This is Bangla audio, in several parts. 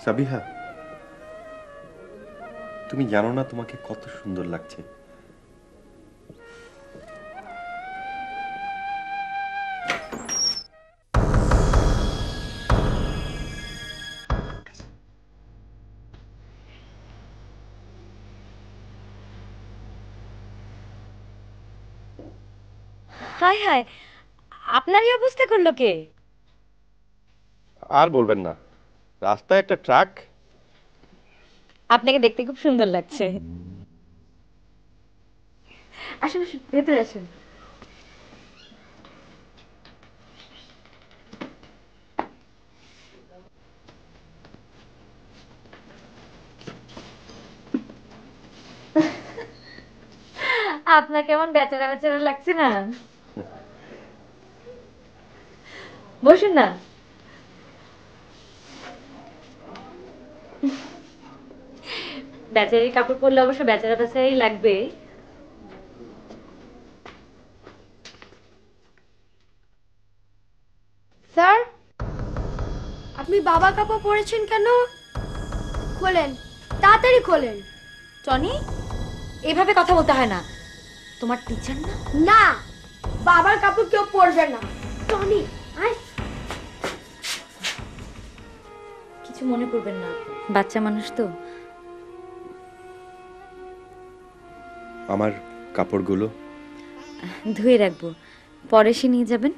সাবিহা, তুমি জানো না তোমাকে কত সুন্দর লাগছে। হায় হায়, আপনার এই অবস্থা করলো কে? আর বলবেন না, রাস্তায় একটা ট্রাক। আপনাকে দেখতে খুব সুন্দর লাগছে। আসুন আসুন, ভেতরে আসুন। আপনার কেমন বেচারা বেচারা লাগছে না? বসুন না। বেচারির কাপড় পরলে অবশ্য বেচারা বেচারাই লাগবে। স্যার, আপনি বাবার কাপড় পরেছেন কেন? খোলেন, তাড়াতাড়ি খোলেন। টনি, এভাবে কথা বলতে হয় না। তোমার টিচার না? না, বাবার কাপড় কেউ পরবে না। টনি, আয়। কিছু মনে করবেন না, বাচ্চা মানুষ তো। আমার কাপড়গুলো ধুয়ে রাখবো, পরে এসে নিয়ে যাবেন।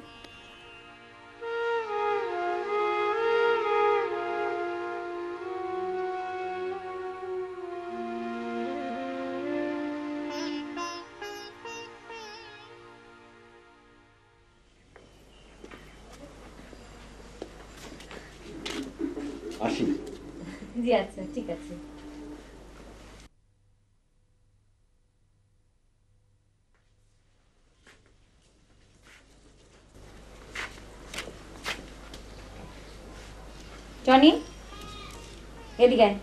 আসি। জি আচ্ছা, ঠিক আছে। টনি, এদিকে আয়।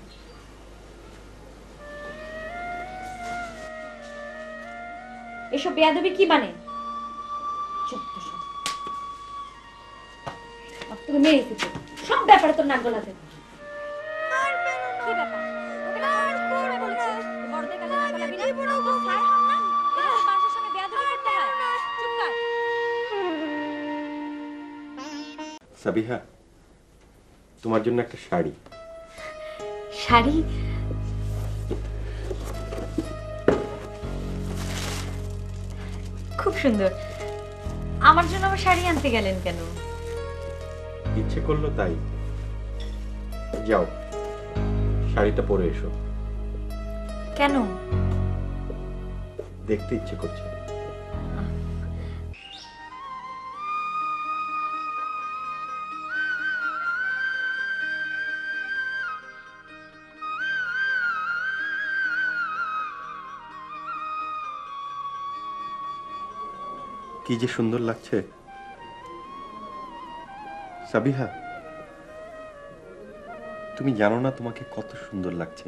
এসব বেয়াদবি কি মানে? তোকে মেরে দিতে সব ব্যাপারে তোর নাক গলাতে। কি ব্যাপার? ওকে না করবে বলেছি। বড়দের কাছে নাক গলাবি না। তো স্যার হন না? এরকম মানুষের সঙ্গে বেয়াদবি করতে হয়। চুপ কর। সাবিহা, তোমার জন্য একটা শাড়ি। শাড়ি? খুব সুন্দর। আমার জন্য আবার শাড়ি আনতে গেলেন কেন? ইচ্ছে করলো তাই। যাও, শাড়িটা পরে এসো। কেন? দেখতে ইচ্ছে করছে। কি যে সুন্দর লাগছে। সাবিহা, তুমি জানো না তোমাকে কত সুন্দর লাগছে।